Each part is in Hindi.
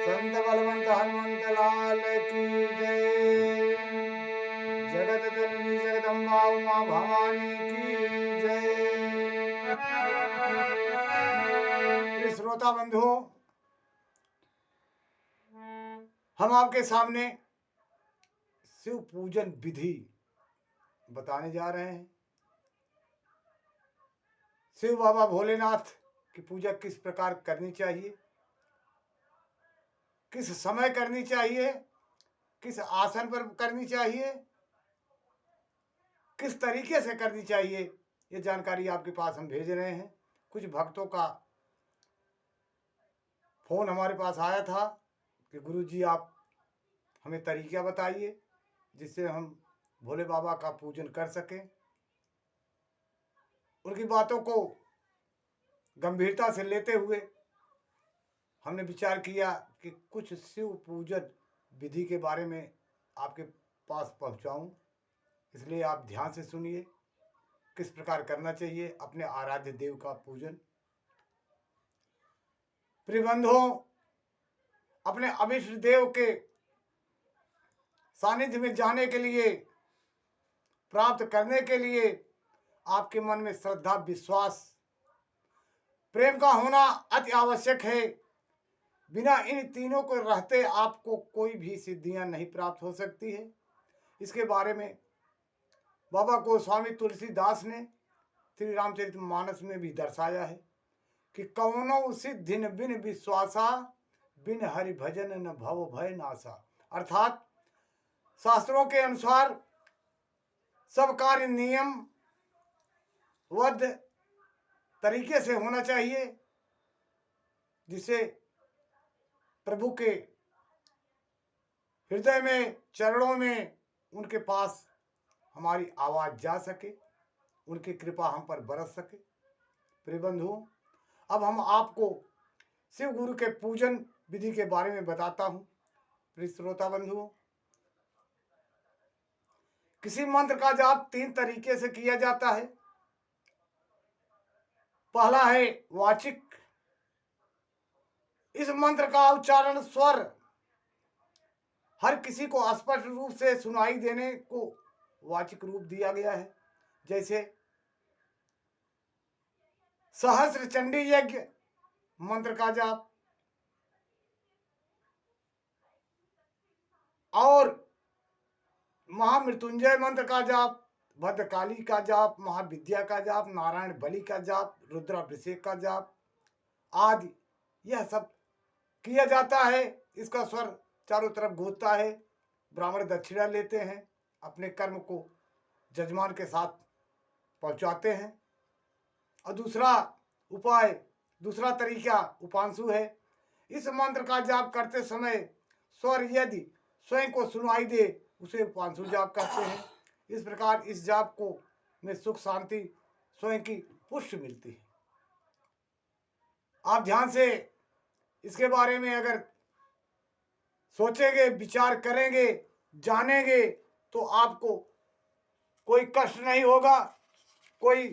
संत बलवंत हनुमंत लाल की जय। जगत जननी जगदम्बा उमा भवानी की जय। प्रिय श्रोता बंधुओं, हम आपके सामने शिव पूजन विधि बताने जा रहे हैं। शिव बाबा भोलेनाथ की पूजा किस प्रकार करनी चाहिए, किस समय करनी चाहिए, किस आसन पर करनी चाहिए, किस तरीके से करनी चाहिए, ये जानकारी आपके पास हम भेज रहे हैं। कुछ भक्तों का फोन हमारे पास आया था कि गुरुजी आप हमें तरीका बताइए जिससे हम भोले बाबा का पूजन कर सकें। उनकी बातों को गंभीरता से लेते हुए हमने विचार किया कि कुछ शिव पूजन विधि के बारे में आपके पास पहुंचाऊं। इसलिए आप ध्यान से सुनिए किस प्रकार करना चाहिए अपने आराध्य देव का पूजन। प्रिय बंधुओं, अपने अभिष्ट देव के सानिध्य में जाने के लिए, प्राप्त करने के लिए आपके मन में श्रद्धा, विश्वास, प्रेम का होना अति आवश्यक है। बिना इन तीनों को रहते आपको कोई भी सिद्धियां नहीं प्राप्त हो सकती है। इसके बारे में बाबा गोस्वामी तुलसीदास ने श्री रामचरितमानस में भी दर्शाया है कि कौनो सिद्धिन बिन विश्वासा, बिन हरि भजन न भव भय नासा। अर्थात शास्त्रों के अनुसार सब कार्य नियम बद्ध तरीके से होना चाहिए, जिससे प्रभु के हृदय में, चरणों में, उनके पास हमारी आवाज जा सके, उनकी कृपा हम पर बरस सके। प्रिय बंधुओं, अब हम आपको शिव गुरु के पूजन विधि के बारे में बताता हूं। प्रिय श्रोता बंधुओं, किसी मंत्र का जाप 3 तरीके से किया जाता है। पहला है वाचिक। इस मंत्र का उच्चारण स्वर हर किसी को स्पष्ट रूप से सुनाई देने को वाचिक रूप दिया गया है। जैसे सहस्त्र चंडी यज्ञ मंत्र का जाप और महामृत्युंजय मंत्र का जाप, भद्रकाली का जाप, महाविद्या का जाप, नारायण बलि का जाप, रुद्राभिषेक का जाप आदि, यह सब किया जाता है। इसका स्वर चारों तरफ गूंजता है। ब्राह्मण दक्षिणा लेते हैं, अपने कर्म को जजमान के साथ पहुंचाते हैं। और दूसरा उपाय, दूसरा तरीका उपांशु है। इस मंत्र का जाप करते समय स्वर यदि स्वयं को सुनाई दे उसे उपांशु जाप कहते हैं। इस प्रकार इस जाप को में सुख, शांति, स्वयं की पुष्टि मिलती है। आप ध्यान से इसके बारे में अगर सोचेंगे, विचार करेंगे, जानेंगे तो आपको कोई कष्ट नहीं होगा, कोई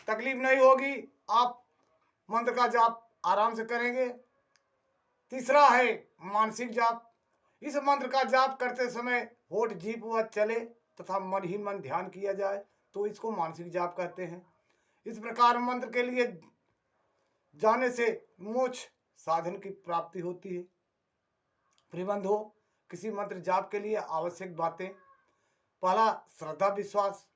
तकलीफ नहीं होगी। आप मंत्र का जाप आराम से करेंगे। तीसरा है मानसिक जाप। इस मंत्र का जाप करते समय होठ, जीभ व चले तथा मन ही मन ध्यान किया जाए तो इसको मानसिक जाप कहते हैं। इस प्रकार मंत्र के लिए जाने से मोक्ष साधन की प्राप्ति होती है। प्रिय बंधुओं, किसी मंत्र जाप के लिए आवश्यक बातें। पहला, श्रद्धा, विश्वास।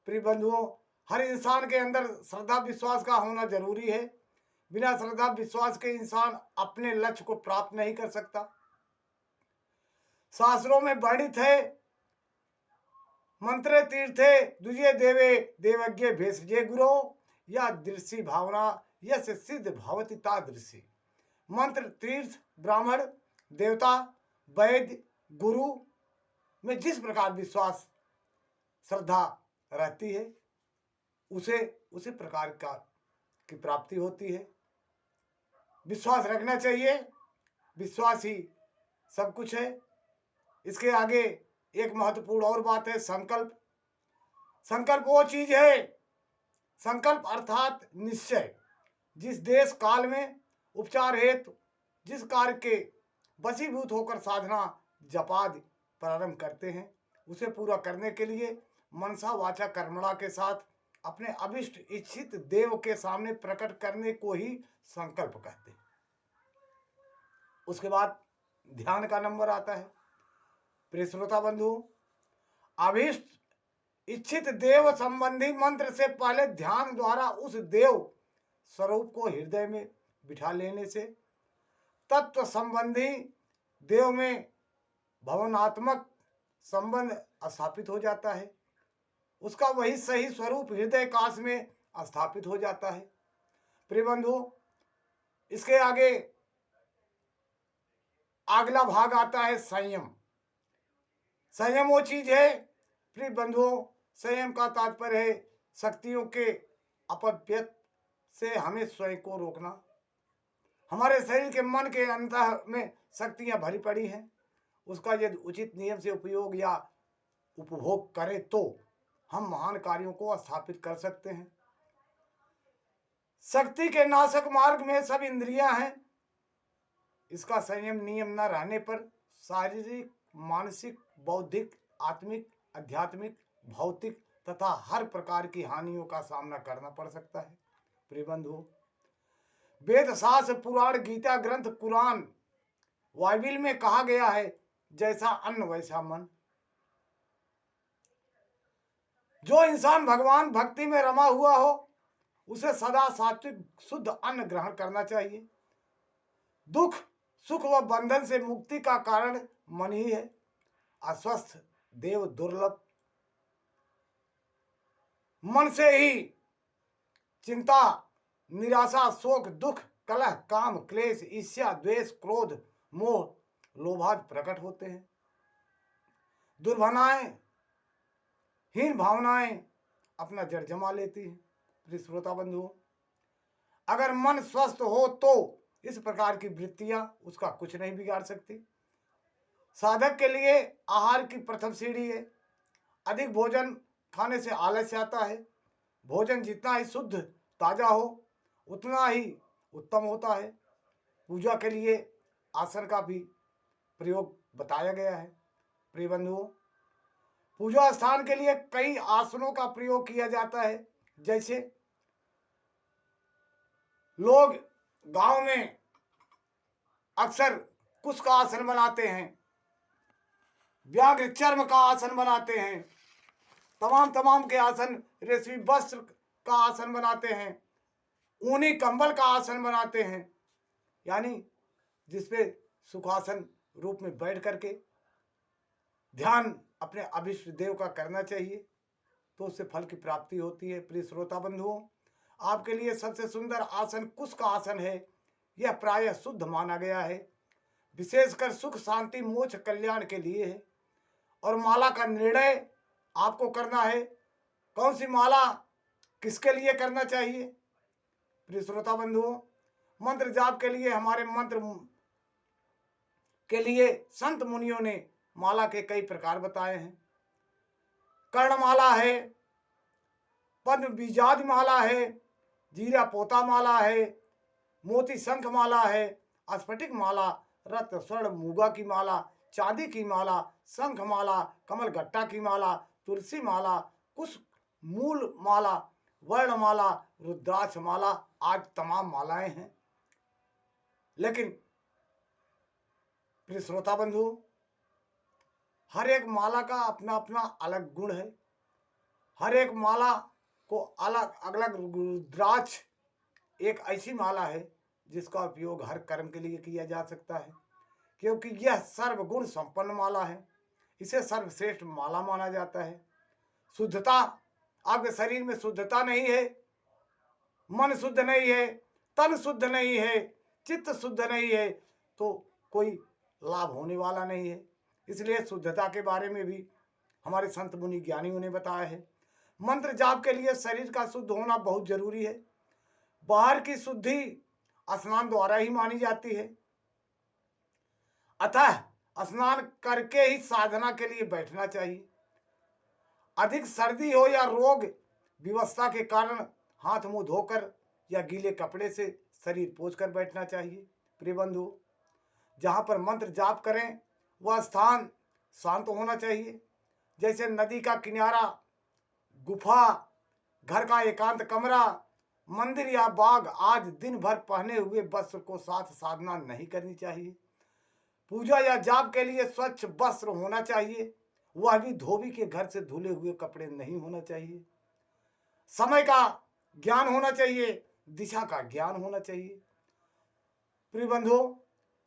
प्रिय बंधुओं, हर इंसान के अंदर श्रद्धा, विश्वास का होना जरूरी है। बिना श्रद्धा, विश्वास के इंसान अपने लक्ष्य को प्राप्त नहीं कर सकता। शास्त्रों में वर्णित है, मंत्रे तीर्थे द्विजे देवे देवज्ञ भेषजे गुरो, या दृष्टि भावना यस सिद्ध भवति तादृशी। मंत्र, तीर्थ, ब्राह्मण, देवता, वैद्य, गुरु में जिस प्रकार विश्वास, श्रद्धा रहती है उसे उसी प्रकार का की प्राप्ति होती है। विश्वास रखना चाहिए, विश्वास ही सब कुछ है। इसके आगे एक महत्वपूर्ण और बात है, संकल्प। संकल्प वो चीज है, संकल्प अर्थात निश्चय, जिस देश काल में उपचार हेतु जिस कार्य के वशीभूत होकर साधना जपादि प्रारंभ करते हैं। उसे पूरा करने के लिए मनसा वाचा कर्मणा के साथ अपने अभिष्ट इच्छित देव के सामने प्रकट करने को ही संकल्प कहते हैं। उसके बाद ध्यान का नंबर आता है। प्रिय श्रोता बंधु, अभिष्ट इच्छित देव संबंधी मंत्र से पहले ध्यान द्वारा उस देव स्वरूप को हृदय में बिठा लेने से तत्व संबंधी देव में भवनात्मक संबंध स्थापित हो जाता है। उसका वही सही स्वरूप हृदय काश में स्थापित हो जाता है। प्रिय बंधु, इसके आगे अगला भाग आता है संयम। संयम वो चीज है प्रिय बंधुओं, संयम का तात्पर्य है शक्तियों के अपव्यय से हमें स्वयं को रोकना। हमारे शरीर के मन के अंतः में शक्तियां भरी पड़ी हैं, उसका यदि उचित नियम से उपयोग या उपभोग करें तो हम महान कार्यों को स्थापित कर सकते हैं। शक्ति के नाशक मार्ग में सब इंद्रियां हैं। इसका संयम नियम न रहने पर शारीरिक, मानसिक, बौद्धिक, आत्मिक, आध्यात्मिक, भौतिक तथा हर प्रकार की हानियों का सामना करना पड़ सकता है। प्रिय बंधु, वेद, शास्त्र, पुराण, गीता ग्रंथ, कुरान, बाइबिल में कहा गया है, जैसा अन्न वैसा मन। जो इंसान भगवान भक्ति में रमा हुआ हो उसे सदा सात्विक शुद्ध अन्न ग्रहण करना चाहिए। दुख, सुख व बंधन से मुक्ति का कारण मन ही है। अस्वस्थ देव दुर्लभ। मन से ही चिंता, निराशा, शोक, दुख, कलह, काम, क्लेश, ईर्ष्या, द्वेष, क्रोध, मोह, लोभाद प्रकट होते हैं। दुर्भावनाएं, हीन भावनाएं अपना जड़ जमा लेती हैं। प्रिय श्रोता बंधुओं, अगर मन स्वस्थ हो तो इस प्रकार की वृत्तियां उसका कुछ नहीं बिगाड़ सकती। साधक के लिए आहार की प्रथम सीढ़ी है। अधिक भोजन खाने से आलस्य आता है। भोजन जितना ही शुद्ध ताजा हो उतना ही उत्तम होता है। पूजा के लिए आसन का भी प्रयोग बताया गया है। प्रिय बंधुओं, पूजा स्थान के लिए कई आसनों का प्रयोग किया जाता है। जैसे लोग गांव में अक्सर कुश का आसन बनाते हैं, व्याघ्र चर्म का आसन बनाते हैं, तमाम के आसन, रेशमी वस्त्र का आसन बनाते हैं, ऊनी कंबल का आसन बनाते हैं, यानी जिसपे सुखासन रूप में बैठ करके ध्यान अपने अभिष्ट देव का करना चाहिए, तो उससे फल की प्राप्ति होती है। प्रिय श्रोता बंधुओं, आपके लिए सबसे सुंदर आसन कुश का आसन है। यह प्रायः शुद्ध माना गया है, विशेषकर सुख, शांति, मोक्ष, कल्याण के लिए है। और माला का निर्णय आपको करना है, कौन सी माला किसके लिए करना चाहिए। प्रिय श्रोता बंधुओं, मंत्र जाप के लिए हमारे मंत्र के लिए संत मुनियों ने माला के कई प्रकार बताए हैं। कर्णमाला है, पद्म बीजाद माला है, जीरा पोता माला है, मोती शंख माला है, स्फटिक माला, रत्न स्वर्ण मूगा की माला, चांदी की माला, शंख माला, कमल गट्टा की माला, तुलसी माला, कुश मूल माला, वर्ण माला, रुद्राक्ष माला, आज तमाम मालाएं हैं। लेकिन प्रिय श्रोता बंधु, हर एक माला का अपना अपना अलग गुण है। हर एक माला को अलग अलग रुद्राक्ष एक ऐसी माला है जिसका उपयोग हर कर्म के लिए किया जा सकता है, क्योंकि यह सर्वगुण संपन्न माला है। इसे सर्वश्रेष्ठ माला माना जाता है। शुद्धता, आपके शरीर में शुद्धता नहीं है, मन शुद्ध नहीं है, तन शुद्ध नहीं है, चित्त शुद्ध नहीं है, तो कोई लाभ होने वाला नहीं है। इसलिए शुद्धता के बारे में भी हमारे संत मुनि ज्ञानियों ने बताया है। मंत्र जाप के लिए शरीर का शुद्ध होना बहुत जरूरी है। बाहर की शुद्धि स्नान द्वारा ही मानी जाती है। अतः स्नान करके ही साधना के लिए बैठना चाहिए। अधिक सर्दी हो या रोग विवस्था के कारण हाथ मुंह धोकर या गीले कपड़े से शरीर पोंछकर बैठना चाहिए। प्रिय बंधु, जहाँ पर मंत्र जाप करें वह स्थान शांत होना चाहिए, जैसे नदी का किनारा, गुफा, घर का एकांत कमरा, मंदिर या बाग। आज दिन भर पहने हुए वस्त्र को साथ साधना नहीं करनी चाहिए। पूजा या जाप के लिए स्वच्छ वस्त्र होना चाहिए, वह भी धोबी के घर से धुले हुए कपड़े नहीं होना चाहिए। समय का ज्ञान होना चाहिए, दिशा का ज्ञान होना चाहिए। प्रिय बंधुओं,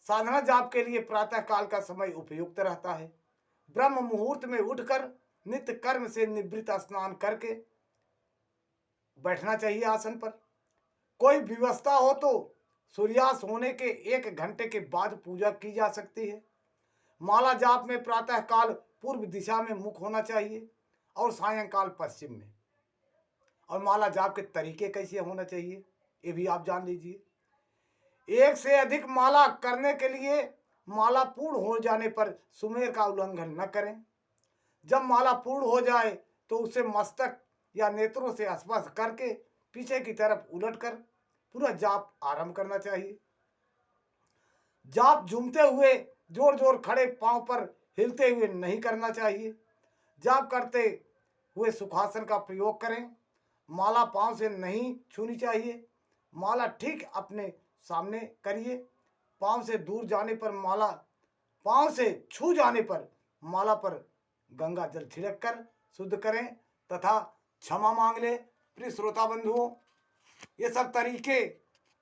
साधना जाप के लिए प्रातः काल का समय उपयुक्त रहता है। ब्रह्म मुहूर्त में उठकर नित्य कर्म से निवृत्त स्नान करके बैठना चाहिए आसन पर। कोई व्यवस्था हो तो सूर्यास्त होने के 1 घंटे के बाद पूजा की जा सकती है। माला जाप में प्रातः काल पूर्व दिशा में मुख होना चाहिए और सायंकाल पश्चिम में। और माला जाप के तरीके कैसे होना चाहिए ये भी आप जान लीजिए। 1 से अधिक माला करने के लिए माला पूर्ण हो जाने पर सुमेर का उल्लंघन न करें। जब माला पूर्ण हो जाए तो उसे मस्तक या नेत्रों से स्पर्श करके पीछे की तरफ उलटकर पूरा जाप आरंभ करना चाहिए। जाप झूमते हुए जोर जोर खड़े पांव पर हिलते हुए नहीं करना चाहिए। जाप करते हुए सुखासन का प्रयोग करें। माला पांव से नहीं छूनी चाहिए। माला ठीक अपने सामने करिए। पांव से दूर जाने पर पांव से छू जाने पर माला पर गंगा जल छिड़क कर शुद्ध करें तथा क्षमा मांग ले। प्रिय श्रोता बंधुओं, ये सब तरीके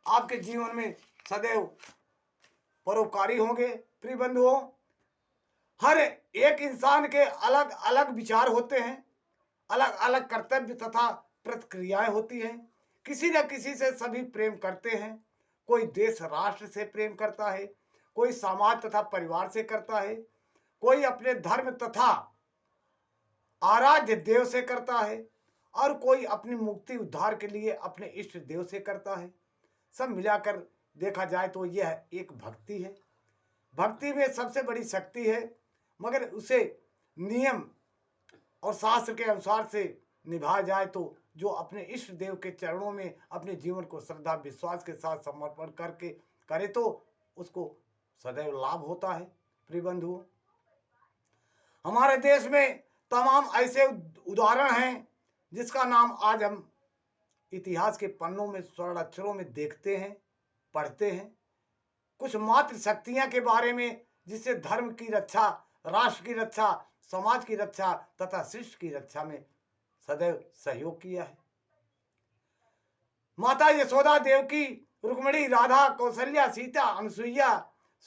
आपके जीवन में सदैव परोपकारी होंगे। प्रिय बंधुओं, हर एक इंसान के अलग अलग विचार होते हैं, अलग अलग कर्तव्य तथा प्रतिक्रियाएं होती हैं। किसी न किसी से सभी प्रेम करते हैं। कोई देश राष्ट्र से प्रेम करता है, कोई समाज तथा परिवार से करता है, कोई अपने धर्म तथा आराध्य देव से करता है और कोई अपनी मुक्ति उद्धार के लिए अपने इष्ट देव से करता है। सब मिलाकर देखा जाए तो यह एक भक्ति है। भक्ति में सबसे बड़ी शक्ति है, मगर उसे नियम और शास्त्र के अनुसार से निभाया जाए तो जो अपने इष्ट देव के चरणों में अपने जीवन को श्रद्धा विश्वास के साथ समर्पण करके करे तो उसको सदैव लाभ होता है। प्रिय बंधुओं, हमारे देश में तमाम ऐसे उदाहरण हैं जिसका नाम आज हम इतिहास के पन्नों में स्वर्ण अक्षरों में देखते हैं, पढ़ते हैं। कुछ मात्र शक्तियां के बारे में जिससे धर्म की रक्षा, राष्ट्र की रक्षा, समाज की रक्षा तथा सृष्टि की रक्षा में सदैव सहयोग किया है। माता यशोदा, देवकी, रुक्मिणी, राधा, कौशल्या, सीता, अनुसुईया,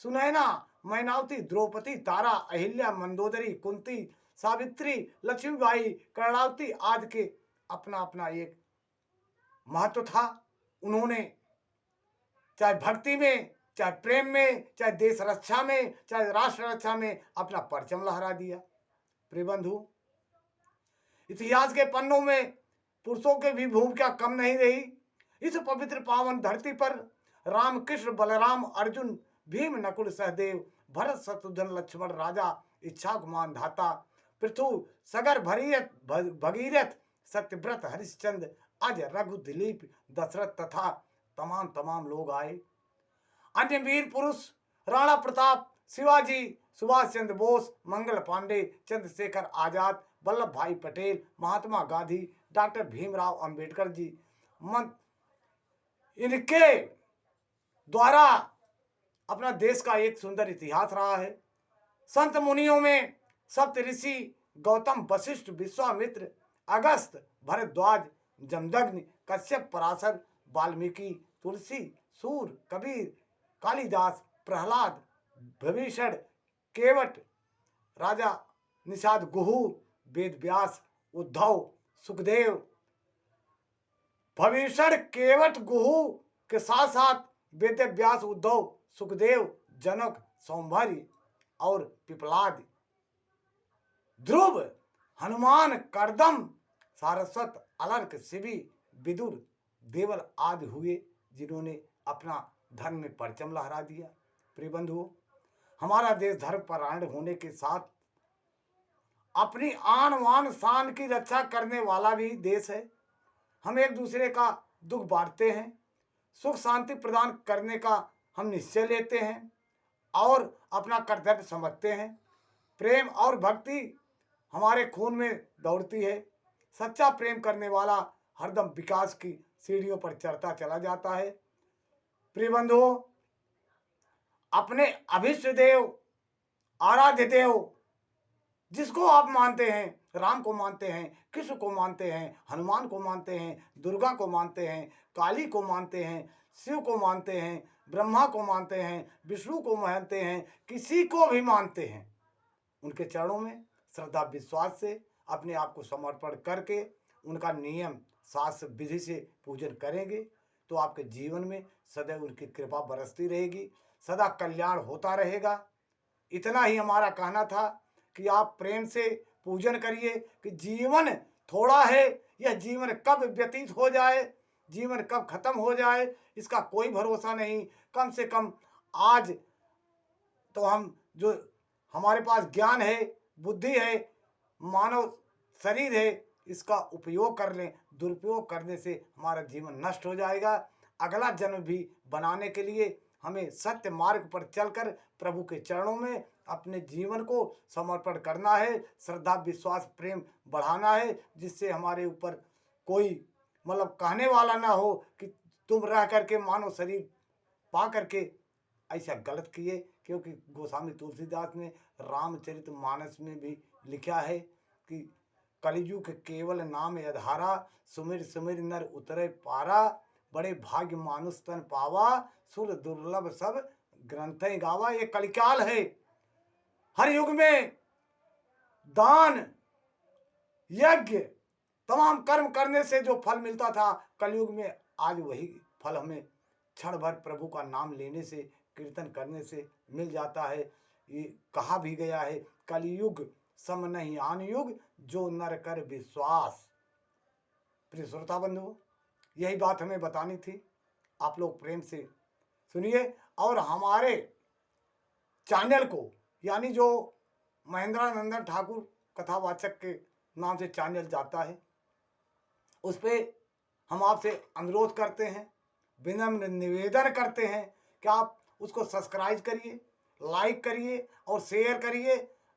सुनैना, मैनावती, द्रौपदी, तारा, अहिल्या, मंदोदरी, कुंती, सावित्री, लक्ष्मीबाई, कर्णावती आदि के अपना अपना एक महत्व था। उन्होंने चाहे भक्ति में, चाहे प्रेम में, चाहे देश रक्षा में, चाहे राष्ट्र रक्षा में अपना परचम लहरा दिया। प्रिय बंधु, इतिहास के पन्नों में पुरुषों की भी भूमिका कम नहीं रही। इस पवित्र पावन धरती पर राम, कृष्ण, बलराम, अर्जुन, भीम, नकुल, सहदेव, भरत, शत्रुघ्न, लक्ष्मण, राजा, इच्छाक, मानधाता, पृथु, सगर, भगीरथ, सत्यव्रत, हरिश्चंद्र, अज, रघु, दिलीप, दशरथ तथा तमाम लोग आए। अन्य वीर पुरुष राणा प्रताप, शिवाजी, सुभाष चंद्र बोस, मंगल पांडे, चंद्रशेखर आजाद, वल्लभ भाई पटेल, महात्मा गांधी, डॉक्टर भीमराव अंबेडकर जी, इनके द्वारा अपना देश का एक सुंदर इतिहास रहा है। संत मुनियों में सप्त ऋषि गौतम, वशिष्ठ, विश्वामित्र, अगस्त, भरद्वाज, जमदग्नि, कश्यप, पराशर, वाल्मीकि, तुलसी, सूर, कबीर, कालिदास, प्रहलाद, विभीषण, केवट, राजा निषाद, गुहू, वेद व्यास, उद्धव, सुखदेव, भविष्य, केवट, गुहू के साथ साथ वेद व्यास, उद्धव, सुखदेव, जनक, सौंभर्य और पिपलाद, ध्रुव, हनुमान, कर्दम, सारस्वत, अलर्क, शिवी, विदुर, देवल आदि हुए जिन्होंने अपना धर्म में परचम लहरा दिया। प्रिय बंधुओं, हमारा देश धर्म परायण होने के साथ अपनी आन वान शान की रक्षा करने वाला भी देश है। हम एक दूसरे का दुख बांटते हैं, सुख शांति प्रदान करने का हम निश्चय लेते हैं और अपना कर्तव्य समझते हैं। प्रेम और भक्ति हमारे खून में दौड़ती है। सच्चा प्रेम करने वाला हरदम विकास की सीढ़ियों पर चढ़ता चला जाता है। प्रिय बंधुओं, अपने अभिष्ट देव, आराध्य देव जिसको आप मानते हैं, राम को मानते हैं, कृष्ण को मानते हैं, हनुमान को मानते हैं, दुर्गा को मानते हैं, काली को मानते हैं, शिव को मानते हैं, ब्रह्मा को मानते हैं, विष्णु को मानते हैं, किसी को भी मानते हैं, उनके चरणों में श्रद्धा विश्वास से अपने आप को समर्पण करके उनका नियम शास्त्र विधि से पूजन करेंगे तो आपके जीवन में सदैव उनकी कृपा बरसती रहेगी, सदा कल्याण होता रहेगा। इतना ही हमारा कहना था कि आप प्रेम से पूजन करिए कि जीवन थोड़ा है, यह जीवन कब व्यतीत हो जाए, जीवन कब खत्म हो जाए, इसका कोई भरोसा नहीं। कम से कम आज तो हम जो हमारे पास ज्ञान है, बुद्धि है, मानव शरीर है, इसका उपयोग कर लें। दुरुपयोग करने से हमारा जीवन नष्ट हो जाएगा। अगला जन्म भी बनाने के लिए हमें सत्य मार्ग पर चलकर प्रभु के चरणों में अपने जीवन को समर्पण करना है। श्रद्धा विश्वास प्रेम बढ़ाना है, जिससे हमारे ऊपर कोई मतलब कहने वाला ना हो कि तुम रह करके मानव शरीर पा करके ऐसा गलत किए। क्योंकि गोस्वामी तुलसीदास ने रामचरितमानस में भी लिखा है कि कलियुग केवल नाम आधारा, सुमिर सुमिर नर उतरे पारा, बड़े भाग्य मानुष तन पावा, सुर दुर्लभ सब ग्रंथ गावा। ये कलिकाल है। हर युग में दान यज्ञ तमाम कर्म करने से जो फल मिलता था, कलयुग में आज वही फल हमें क्षण भर प्रभु का नाम लेने से, कीर्तन करने से मिल जाता है। ये कहा भी गया है, कलयुग सम नहीं आन युग, जो नर कर विश्वास। प्रिय श्रोता बंधु, यही बात हमें बतानी थी। आप लोग प्रेम से सुनिए और हमारे चैनल को, यानी जो महेंद्रानंदन ठाकुर कथावाचक के नाम से चैनल जाता है, उस पर हम आपसे अनुरोध करते हैं, विनम्र निवेदन करते हैं कि आप उसको सब्सक्राइब करिए, लाइक करिए और शेयर करिए।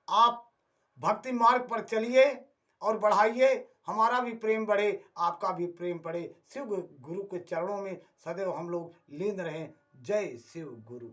आप भक्ति मार्ग पर चलिए और बढ़ाइए। हमारा भी प्रेम बढ़े, आपका भी प्रेम बढ़े। शिव गुरु के चरणों में सदैव हम लोग लीन रहें। जय शिव गुरु।